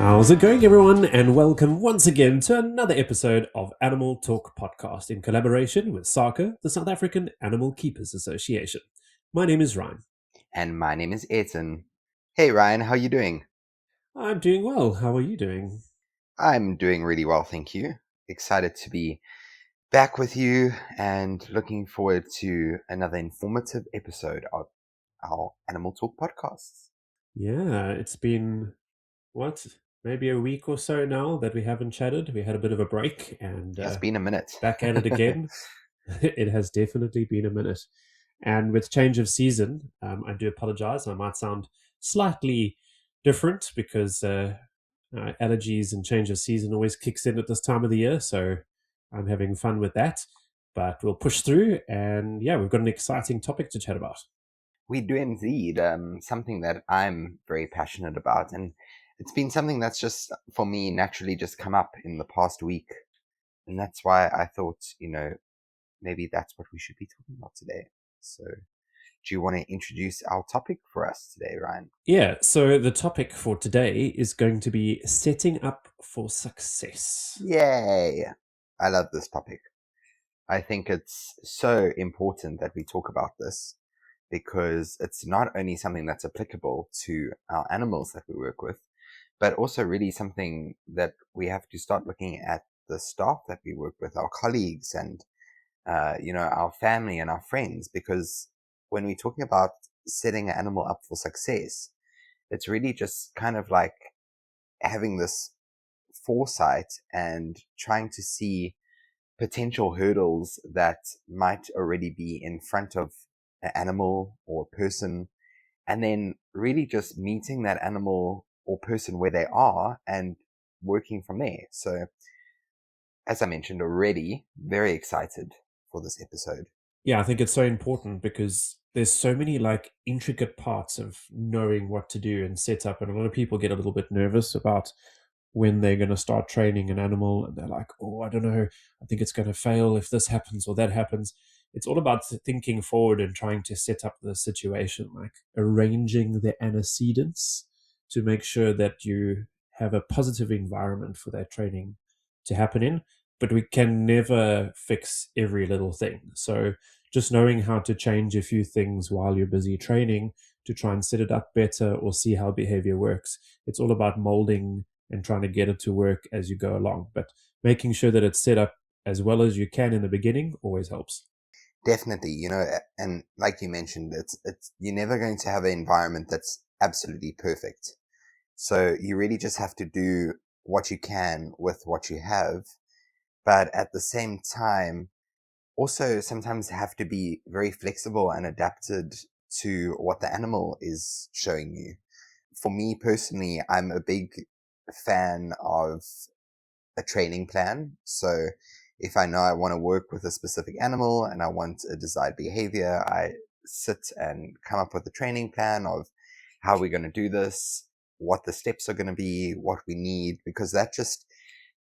How's it going, everyone? And welcome once again to another episode of Animal Talk Podcast in collaboration with SACA, the South African Animal Keepers Association. My name is Ryne. And my name is Ayrton. Hey Ryan, how are you doing? I'm doing well. How are you doing? I'm doing really well, thank you. Excited to be back with you and looking forward to another informative episode of our Animal Talk podcasts. Yeah, it's been, maybe a week or so now that we haven't chatted. We had a bit of a break and It's been a minute. back at it again. It has definitely been a minute. And with change of season, I do apologize. I might sound slightly different because allergies and change of season always kicks in at this time of the year. So I'm having fun with that. But we'll push through. And yeah, we've got an exciting topic to chat about. We do indeed. Something that I'm very passionate about. And it's been something that's just, for me, naturally just come up in the past week. And that's why I thought, maybe that's what we should be talking about today. So do you want to introduce our topic for us today, Ryan? Yeah, so the topic for today is going to be setting up for success. Yay! I love this topic. I think it's so important that we talk about this because it's not only something that's applicable to our animals that we work with, but also really something that we have to start looking at the staff that we work with, our colleagues and, our family and our friends, because when we're talking about setting an animal up for success, it's really just kind of like having this foresight and trying to see potential hurdles that might already be in front of an animal or person, and then really just meeting that animal or person where they are and working from there. So, as I mentioned already, very excited for this episode. Yeah, I think it's so important because there's so many like intricate parts of knowing what to do and set up. And a lot of people get a little bit nervous about when they're going to start training an animal and they're like, oh, I don't know, I think it's going to fail if this happens or that happens. It's all about thinking forward and trying to set up the situation, like arranging the antecedents to make sure that you have a positive environment for that training to happen in. But we can never fix every little thing. So just knowing how to change a few things while you're busy training to try and set it up better or see how behavior works. It's all about molding and trying to get it to work as you go along. But making sure that it's set up as well as you can in the beginning always helps. Definitely, and like you mentioned, it's you're never going to have an environment that's absolutely perfect. So you really just have to do what you can with what you have. But at the same time, also sometimes have to be very flexible and adapted to what the animal is showing you. For me personally, I'm a big fan of a training plan. So if I know I want to work with a specific animal and I want a desired behavior, I sit and come up with a training plan of how we're going to do this, what the steps are going to be, what we need, because that just,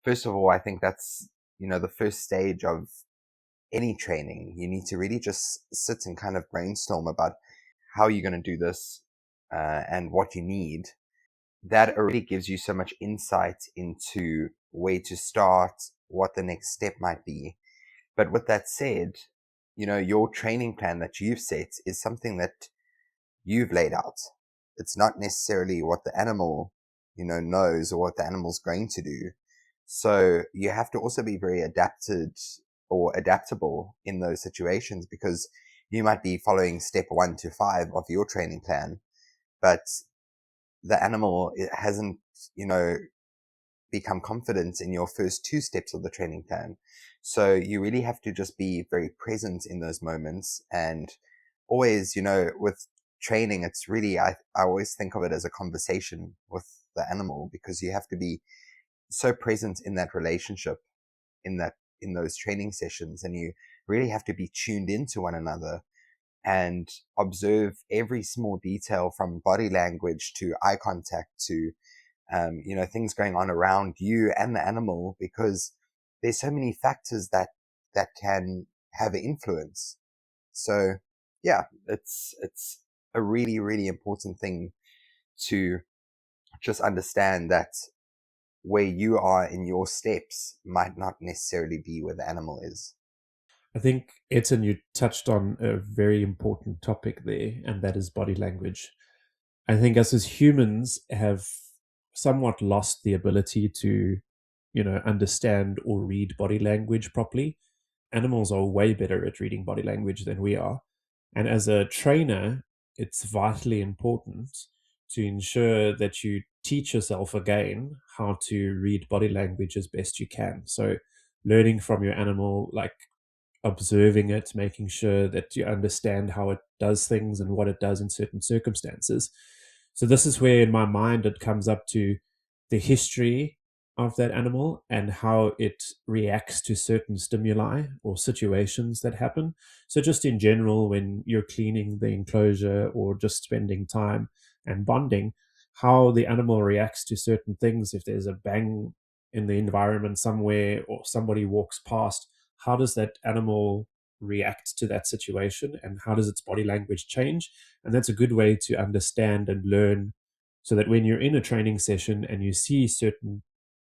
first of all, I think that's, the first stage of any training. You need to really just sit and kind of brainstorm about how you're going to do this and what you need. That already gives you so much insight into where to start, what the next step might be. But with that said, your training plan that you've set is something that you've laid out. It's not necessarily what the animal, knows or what the animal's going to do. So you have to also be very adapted or adaptable in those situations, because you might be following step 1 to 5 of your training plan, but the animal hasn't, become confident in your first 2 steps of the training plan. So you really have to just be very present in those moments. And always, with training, it's really, I always think of it as a conversation with the animal, because you have to be so present in that relationship, in those training sessions, and you really have to be tuned into one another and observe every small detail, from body language to eye contact to things going on around you and the animal, because there's so many factors that can have an influence. So yeah, it's a really, really important thing to just understand that where you are in your steps might not necessarily be where the animal is. I think, Etan, you touched on a very important topic there, and that is body language. I think us as humans have somewhat lost the ability to, understand or read body language properly. Animals are way better at reading body language than we are. And as a trainer, it's vitally important to ensure that you teach yourself again how to read body language as best you can. So, learning from your animal, like observing it, making sure that you understand how it does things and what it does in certain circumstances. So this is where in my mind it comes up to the history of that animal and how it reacts to certain stimuli or situations that happen. So just in general, when you're cleaning the enclosure or just spending time and bonding, how the animal reacts to certain things. If there's a bang in the environment somewhere or somebody walks past, how does that animal react to that situation and how does its body language change? And that's a good way to understand and learn, so that when you're in a training session and you see certain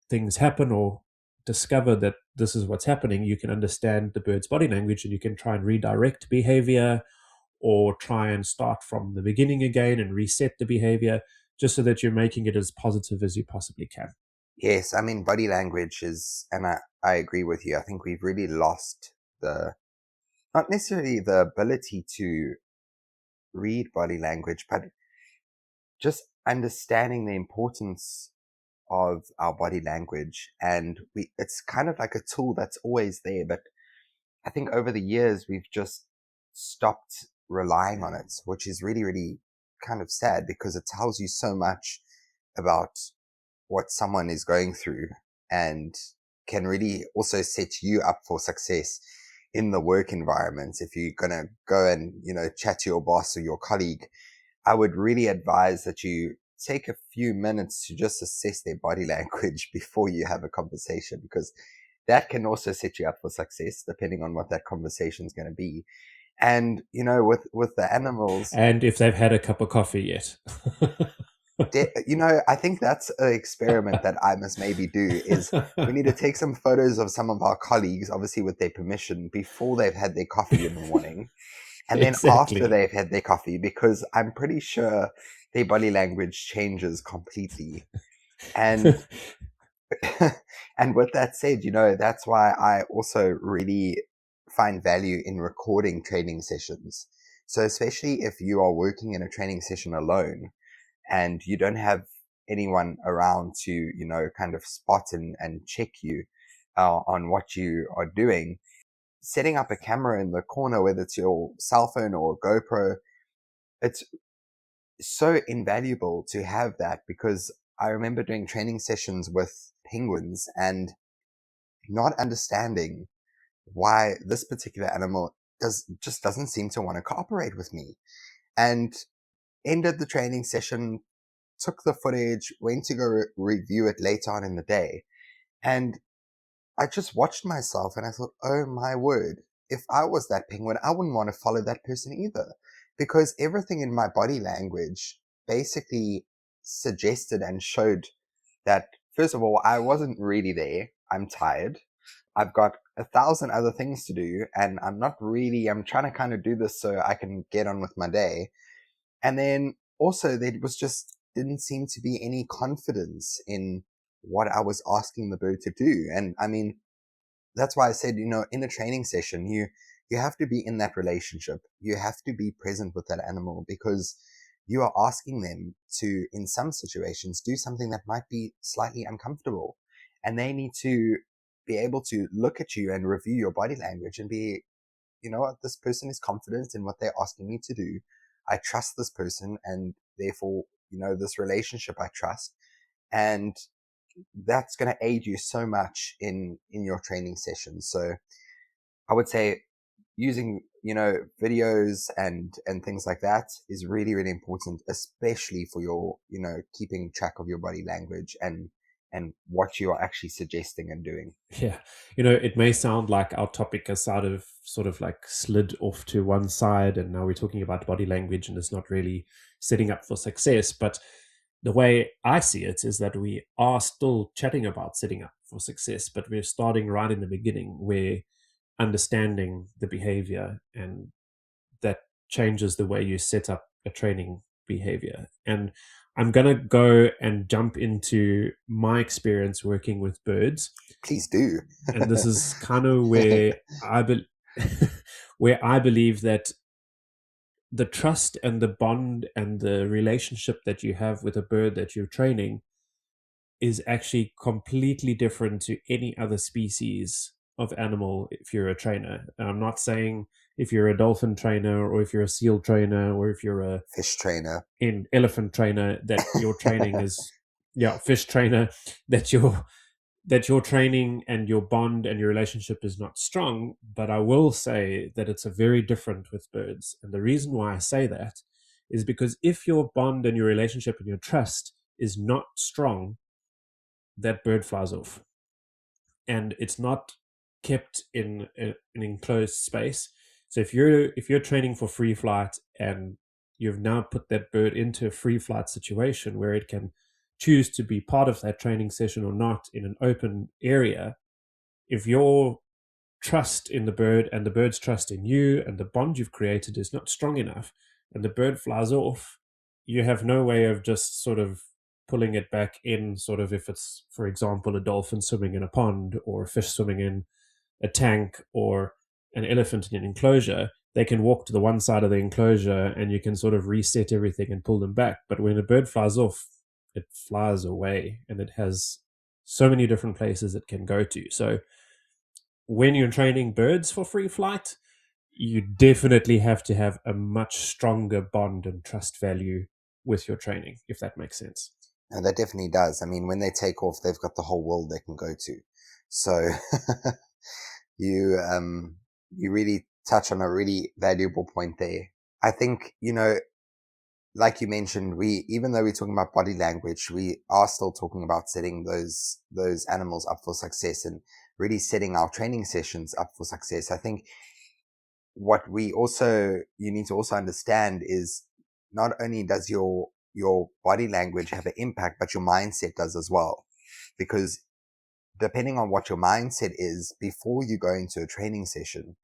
things happen or discover that this is what's happening, you can understand the bird's body language and you can try and redirect behavior or try and start from the beginning again and reset the behavior, just so that you're making it as positive as you possibly can. Yes, I mean, body language is, and I agree with you. I think we've really lost not necessarily the ability to read body language, but just understanding the importance of our body language. And it's kind of like a tool that's always there. But I think over the years, we've just stopped relying on it, which is really, really kind of sad because it tells you so much about what someone is going through and can really also set you up for success in the work environment. If you're going to go and, chat to your boss or your colleague, I would really advise that you take a few minutes to just assess their body language before you have a conversation, because that can also set you up for success depending on what that conversation is going to be. And, with the animals, And if they've had a cup of coffee yet. I think that's an experiment that I must maybe do is we need to take some photos of some of our colleagues, obviously with their permission, before they've had their coffee in the morning and then after Exactly. they've had their coffee, because I'm pretty sure their body language changes completely. And and with that said, that's why I also really find value in recording training sessions. So especially if you are working in a training session alone and you don't have anyone around to, kind of spot and check you on what you are doing, setting up a camera in the corner, whether it's your cell phone or GoPro, it's so invaluable to have that, because I remember doing training sessions with penguins and not understanding why this particular animal doesn't seem to want to cooperate with me. And ended the training session, took the footage, went to go review it later on in the day. And I just watched myself and I thought, oh my word, if I was that penguin, I wouldn't want to follow that person either. Because everything in my body language basically suggested and showed that, first of all, I wasn't really there. I'm tired. I've got 1,000 other things to do and I'm trying to kind of do this so I can get on with my day. And then also there was just didn't seem to be any confidence in what I was asking the bird to do. And I mean, that's why I said, in a training session, you have to be in that relationship. You have to be present with that animal, because you are asking them to, in some situations, do something that might be slightly uncomfortable. And they need to be able to look at you and review your body language and be, what, this person is confident in what they're asking me to do. I trust this person, and therefore, this relationship I trust. And that's going to aid you so much in your training sessions. So I would say using, videos and things like that is really, really important, especially for your, keeping track of your body language and what you are actually suggesting and doing. Yeah. It may sound like our topic has sort of like slid off to one side, and now we're talking about body language and it's not really setting up for success. But The way I see it is that we are still chatting about setting up for success, but we're starting right in the beginning where understanding the behavior, and that changes the way you set up a training behavior. And I'm going to go and jump into my experience working with birds. Please do. And this is kind of where where I believe that the trust and the bond and the relationship that you have with a bird that you're training is actually completely different to any other species of animal if you're a trainer. And I'm not saying if you're a dolphin trainer or if you're a seal trainer or if you're a Fish trainer. elephant trainer that your training is, yeah, fish trainer, that your training and your bond and your relationship is not strong. But I will say that it's a very different with birds. And the reason why I say that is because if your bond and your relationship and your trust is not strong, that bird flies off. And it's not kept in an enclosed space. So if you're training for free flight and you've now put that bird into a free flight situation where it can choose to be part of that training session or not in an open area, if your trust in the bird and the bird's trust in you and the bond you've created is not strong enough and the bird flies off, you have no way of just sort of pulling it back in. Sort of, if it's, for example, a dolphin swimming in a pond or a fish swimming in a tank or an elephant in an enclosure, they can walk to the one side of the enclosure and you can sort of reset everything and pull them back. But when a bird flies off, it flies away and it has so many different places it can go to. So when you're training birds for free flight, you definitely have to have a much stronger bond and trust value with your training, if that makes sense. And that definitely does. I mean, when they take off, they've got the whole world they can go to. So you you really touch on a really valuable point there. I think, like you mentioned, we, even though we're talking about body language, we are still talking about setting those animals up for success and really setting our training sessions up for success. I think what you need to also understand is not only does your body language have an impact, but your mindset does as well. Because depending on what your mindset is before you go into a training session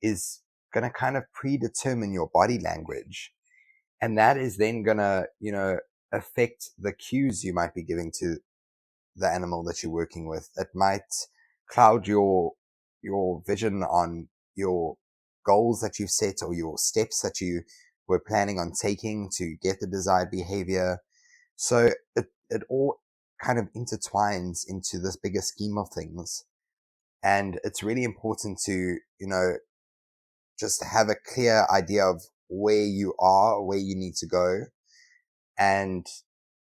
is going to kind of predetermine your body language. And that is then going to, affect the cues you might be giving to the animal that you're working with. It might cloud your vision on your goals that you've set or your steps that you were planning on taking to get the desired behavior. So it all kind of intertwines into this bigger scheme of things. And it's really important to, just have a clear idea of where you are, where you need to go. And,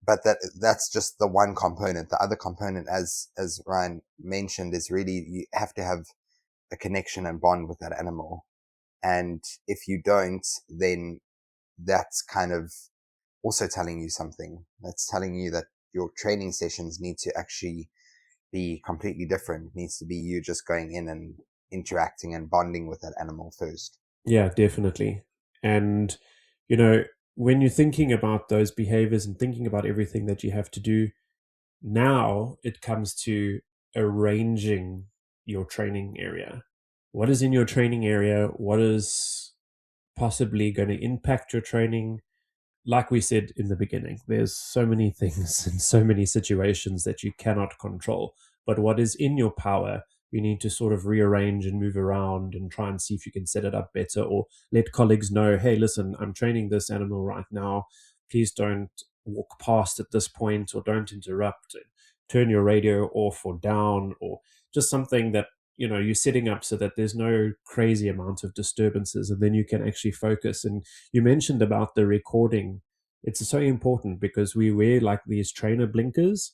but that's just the one component. The other component, as Ryne mentioned, is really you have to have a connection and bond with that animal. And if you don't, then that's kind of also telling you something. That's telling you that your training sessions need to actually be completely different. It needs to be you just going in and interacting and bonding with that animal first. Yeah, definitely. And, you know, when you're thinking about those behaviors and thinking about everything that you have to do, now it comes to arranging your training area. What is in your training area? What is possibly going to impact your training? Like we said in the beginning, there's so many things and so many situations that you cannot control. But what is in your power, you need to sort of rearrange and move around and try and see if you can set it up better, or let colleagues know, hey, listen, I'm training this animal right now. Please don't walk past at this point, or don't interrupt. Turn your radio off or down, or just something that you're setting up so that there's no crazy amount of disturbances, and then you can actually focus. And you mentioned about the recording. It's so important because we wear like these trainer blinkers,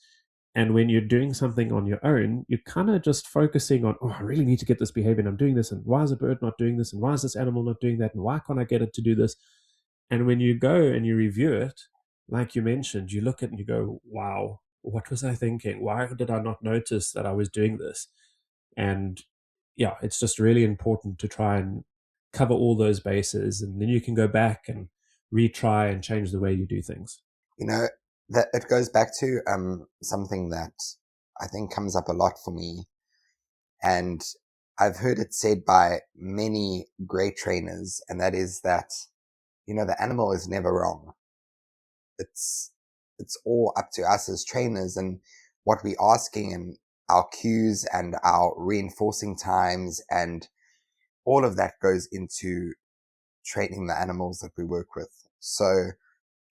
and when you're doing something on your own, you're kind of just focusing on, oh, I really need to get this behavior and I'm doing this, and why is a bird not doing this, and why is this animal not doing that, and why can't I get it to do this? And when you go and you review it, like you mentioned, you look at it and you go, wow, what was I thinking? Why did I not notice that I was doing this? And yeah, it's just really important to try and cover all those bases, and then you can go back and retry and change the way you do things. You know, that it goes back to something that I think comes up a lot for me, and I've heard it said by many great trainers, and that is that, the animal is never wrong. It's it's all up to us as trainers and what we're asking, and our cues and our reinforcing times, and all of that goes into training the animals that we work with. So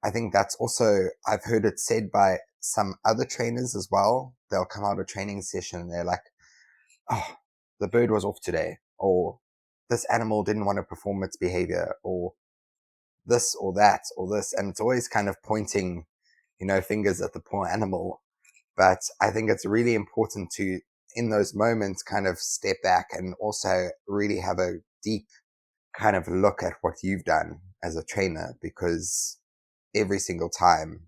I think that's also, I've heard it said by some other trainers as well. They'll come out of a training session and they're like, oh, the bird was off today, or this animal didn't want to perform its behavior, or this or that or this. And it's always kind of pointing, fingers at the poor animal. But I think it's really important to, in those moments, kind of step back and also really have a deep kind of look at what you've done as a trainer, because every single time,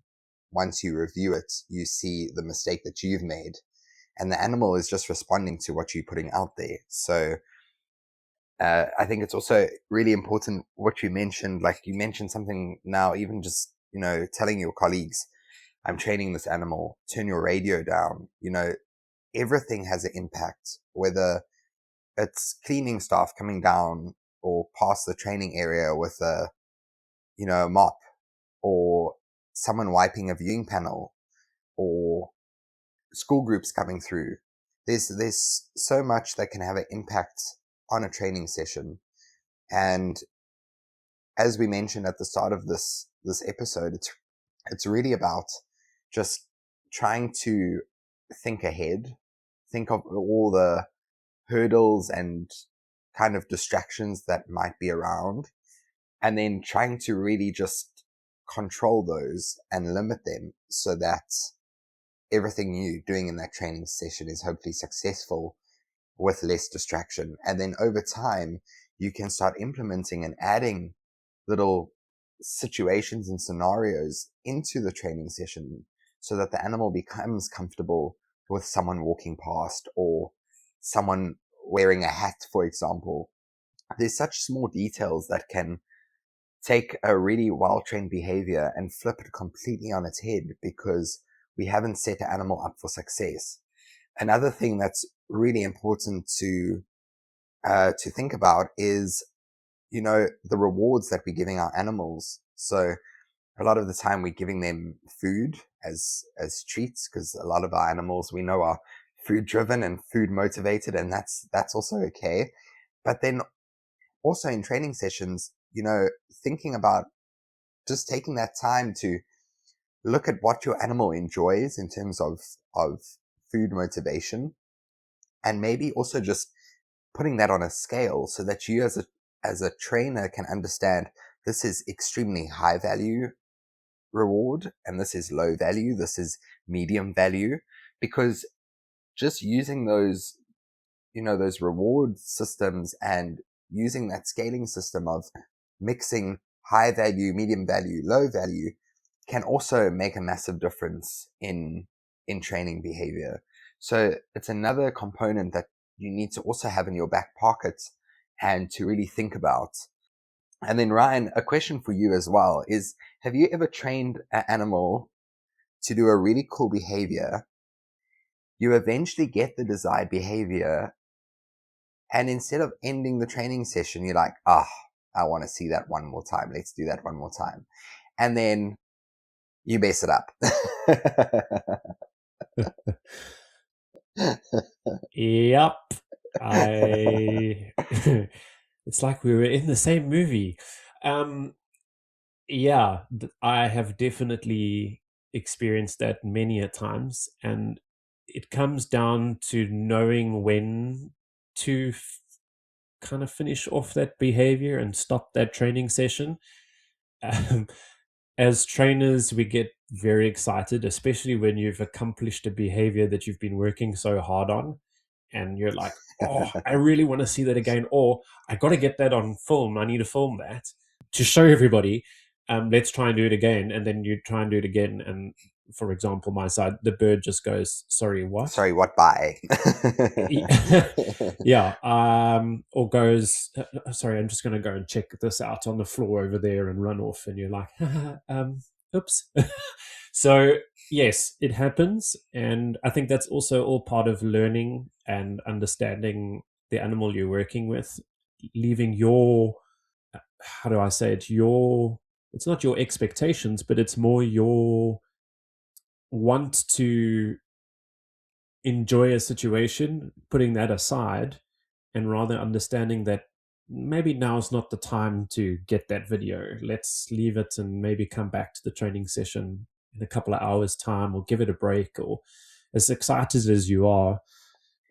once you review it, you see the mistake that you've made, and the animal is just responding to what you're putting out there. So I think it's also really important what you mentioned, like you mentioned something now, even just, telling your colleagues, I'm training this animal, turn your radio down. Everything has an impact, whether it's cleaning staff coming down or past the training area with a mop, or someone wiping a viewing panel, or school groups coming through. There's so much that can have an impact on a training session. And as we mentioned at the start of this episode, it's really about just trying to think ahead, think of all the hurdles and kind of distractions that might be around, and then trying to really just control those and limit them so that everything you're doing in that training session is hopefully successful with less distraction. And then over time, you can start implementing and adding little situations and scenarios into the training session so that the animal becomes comfortable with someone walking past, or someone wearing a hat, for example. There's such small details that can take a really well-trained behavior and flip it completely on its head, because we haven't set the animal up for success. Another thing that's really important to think about is, the rewards that we're giving our animals. So a lot of the time we're giving them food as treats, because a lot of our animals we know are food driven and food motivated, and that's also okay. But then also in training sessions, thinking about just taking that time to look at what your animal enjoys in terms of food motivation, and maybe also just putting that on a scale so that you as a trainer can understand, this is extremely high value reward, and this is low value, this is medium value. Because just using those those reward systems and using that scaling system of mixing high value, medium value, low value can also make a massive difference in training behavior. So it's another component that you need to also have in your back pocket and to really think about. And then Ryan, a question for you as well is, have you ever trained an animal to do a really cool behavior? You eventually get the desired behavior, and instead of ending the training session, you're like, I want to see that one more time. Let's do that one more time. And then you mess it up. Yep. I it's like we were in the same movie. Yeah, I have definitely experienced that many a times, and it comes down to knowing when to kind of finish off that behavior and stop that training session. Um, as trainers, we get very excited, especially when you've accomplished a behavior that you've been working so hard on, and you're like, oh, I really want to see that again, or I got to get that on film. I need to film that to show everybody. Let's try and do it again. And then you try and do it again. And for example, my side, the bird just goes, sorry, what? Sorry, what by? Yeah. Or goes, sorry, I'm just going to go and check this out on the floor over there and run off. And you're like, oops. So yes, it happens, and I think that's also all part of learning and understanding the animal you're working with, leaving your, how do I say it, your, it's not your expectations, but it's more your want to enjoy a situation, putting that aside, and rather understanding that maybe now's not the time to get that video. Let's leave it and maybe come back to the training session in a couple of hours' time, or give it a break. Or as excited as you are,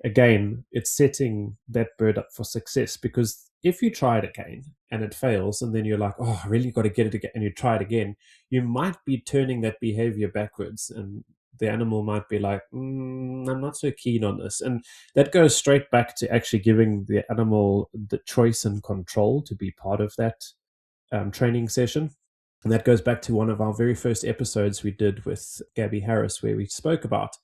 again, it's setting that bird up for success, because if you try it again and it fails, and then you're like, oh, I really got to get it again, and you try it again, you might be turning that behavior backwards, and the animal might be like, I'm not so keen on this. And that goes straight back to actually giving the animal the choice and control to be part of that training session. And that goes back to one of our very first episodes we did with Gabby Harris, where we spoke about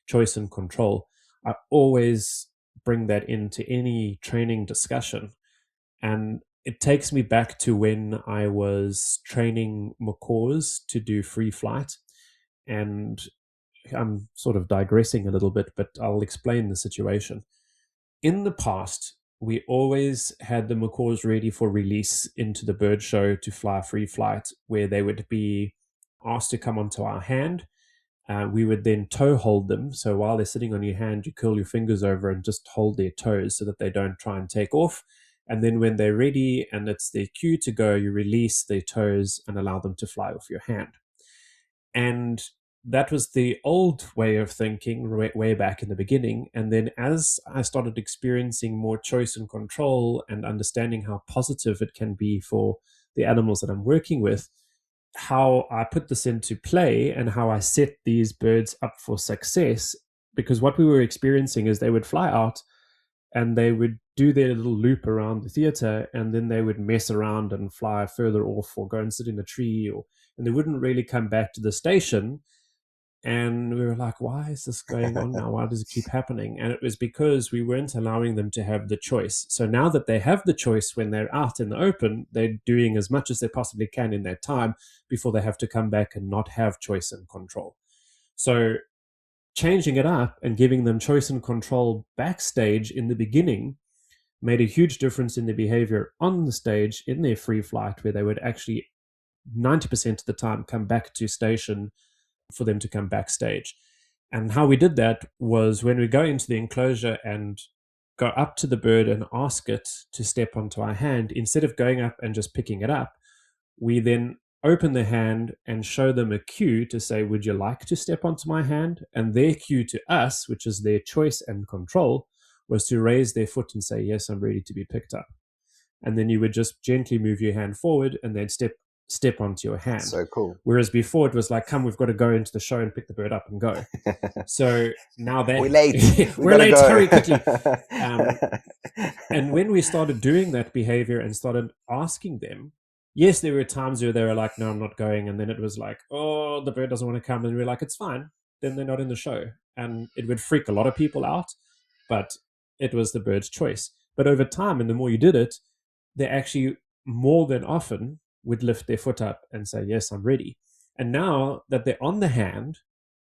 choice and control. I always bring that into any training discussion. And it takes me back to when I was training macaws to do free flight. And I'm sort of digressing a little bit, but I'll explain the situation. In the past, we always had the macaws ready for release into the bird show to fly free flight, where they would be asked to come onto our hand. We would then toe hold them. So while they're sitting on your hand, you curl your fingers over and just hold their toes so that they don't try and take off. And then when they're ready and it's their cue to go, you release their toes and allow them to fly off your hand. And that was the old way of thinking way back in the beginning. And then as I started experiencing more choice and control and understanding how positive it can be for the animals that I'm working with, how I put this into play and how I set these birds up for success. Because what we were experiencing is they would fly out and they would do their little loop around the theater, and then they would mess around and fly further off or go and sit in a tree, or and they wouldn't really come back to the station. And we were like, why is this going on now? Why does it keep happening? And it was because we weren't allowing them to have the choice. So now that they have the choice when they're out in the open, they're doing as much as they possibly can in that time before they have to come back and not have choice and control. So changing it up and giving them choice and control backstage in the beginning made a huge difference in the behavior on the stage in their free flight, where they would actually 90% of the time come back to station for them to come backstage. And how we did that was when we go into the enclosure and go up to the bird and ask it to step onto our hand, instead of going up and just picking it up, we then open the hand and show them a cue to say, would you like to step onto my hand? And their cue to us, which is their choice and control, was to raise their foot and say, yes, I'm ready to be picked up. And then you would just gently move your hand forward and then step onto your hand. So cool. Whereas before it was like, come, we've got to go into the show and pick the bird up and go. So now we're late. we're late, go. Hurry quickly. And when we started doing that behavior and started asking them, yes, there were times where they were like, no, I'm not going. And then it was like, oh, the bird doesn't want to come. And we're like, it's fine. Then they're not in the show. And it would freak a lot of people out, but it was the bird's choice. But over time, and the more you did it, they actually more than often would lift their foot up and say, yes, I'm ready. And now that they're on the hand,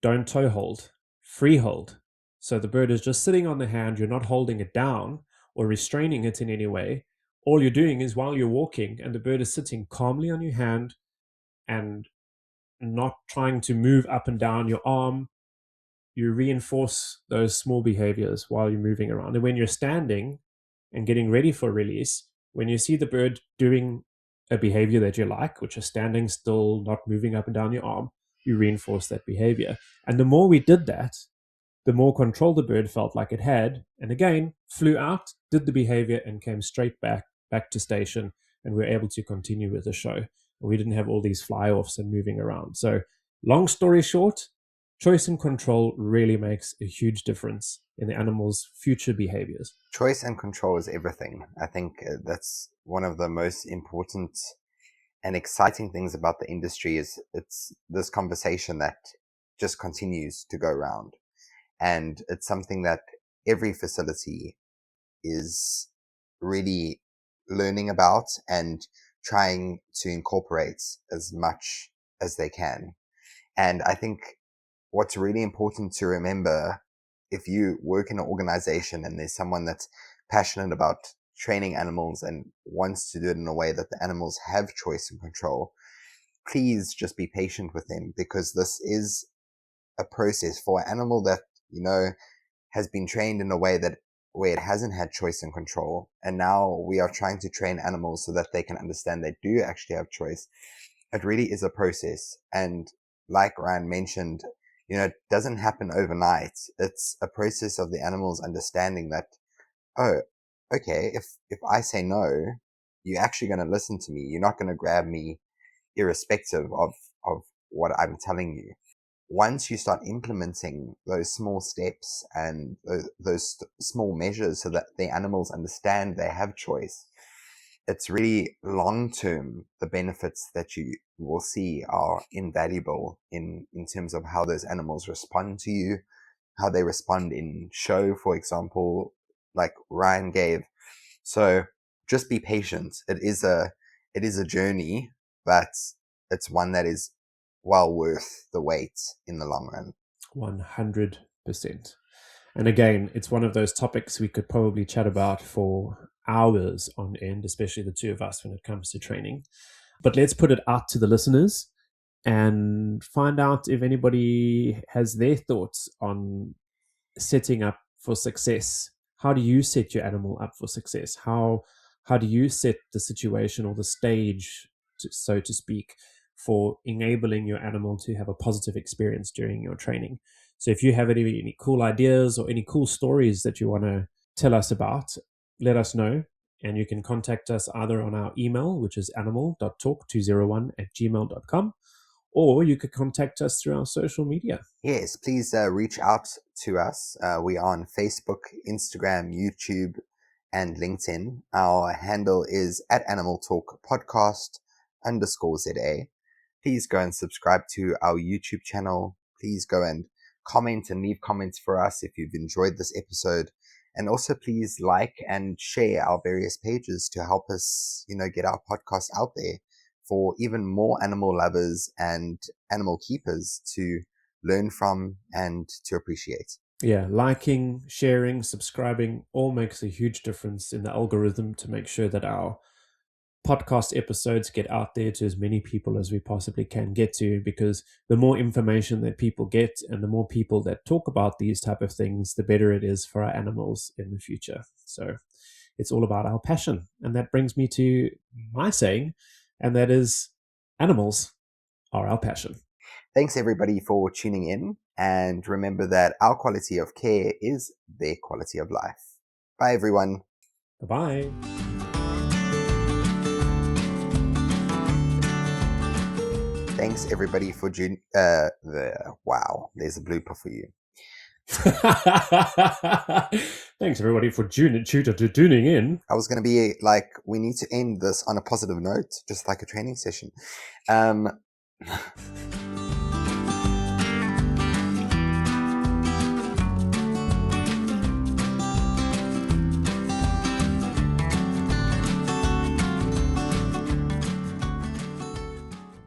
don't toe hold, free hold. So the bird is just sitting on the hand. You're not holding it down or restraining it in any way. All you're doing is, while you're walking and the bird is sitting calmly on your hand and not trying to move up and down your arm, you reinforce those small behaviors while you're moving around. And when you're standing and getting ready for release, when you see the bird doing a behavior that you like, which is standing still, not moving up and down your arm, you reinforce that behavior. And the more we did that, the more control the bird felt like it had. And again, flew out, did the behavior, and came straight back to station. And we were able to continue with the show. And we didn't have all these fly-offs and moving around. So long story short, choice and control really makes a huge difference in the animal's future behaviors. Choice and control is everything. I think that's one of the most important and exciting things about the industry. Is it's this conversation that just continues to go round, and it's something that every facility is really learning about and trying to incorporate as much as they can. And I think what's really important to remember, if you work in an organization and there's someone that's passionate about training animals and wants to do it in a way that the animals have choice and control, please just be patient with them, because this is a process for an animal that, has been trained in a way that where it hasn't had choice and control. And now we are trying to train animals so that they can understand they do actually have choice. It really is a process. And like Ryan mentioned, it doesn't happen overnight. It's a process of the animals understanding that, oh, okay, if I say no, you're actually going to listen to me. You're not going to grab me irrespective of what I'm telling you. Once you start implementing those small steps and those small measures so that the animals understand they have choice, it's really long term, the benefits that you will see are invaluable in terms of how those animals respond to you, how they respond in show, for example, like Ryan gave. So just be patient. It is a journey, but it's one that is well worth the wait in the long run. 100%. And again, it's one of those topics we could probably chat about for hours on end, especially the two of us when it comes to training. But let's put it out to the listeners and find out if anybody has their thoughts on setting up for success. How do you set your animal up for success? How do you set the situation or the stage, so to speak, for enabling your animal to have a positive experience during your training? So if you have any cool ideas or any cool stories that you want to tell us about, let us know. And you can contact us either on our email, which is animal.talk201@gmail.com, or you could contact us through our social media. Yes, please reach out to us. We are on Facebook, Instagram, YouTube, and LinkedIn. Our handle is @animaltalkpodcast_ZA. Please go and subscribe to our YouTube channel. Please go and comment and leave comments for us if you've enjoyed this episode. And also please like and share our various pages to help us, get our podcast out there for even more animal lovers and animal keepers to learn from and to appreciate. Yeah, liking, sharing, subscribing all makes a huge difference in the algorithm to make sure that our podcast episodes get out there to as many people as we possibly can get to, because the more information that people get and the more people that talk about these type of things, the better it is for our animals in the future. So it's all about our passion. And that brings me to my saying, and that is, animals are our passion. Thanks everybody for tuning in, and remember that our quality of care is their quality of life. Bye everyone. Bye-bye. Thanks everybody for wow, there's a blooper for you. Thanks everybody for tuning in. I was going to be like, we need to end this on a positive note, just like a training session.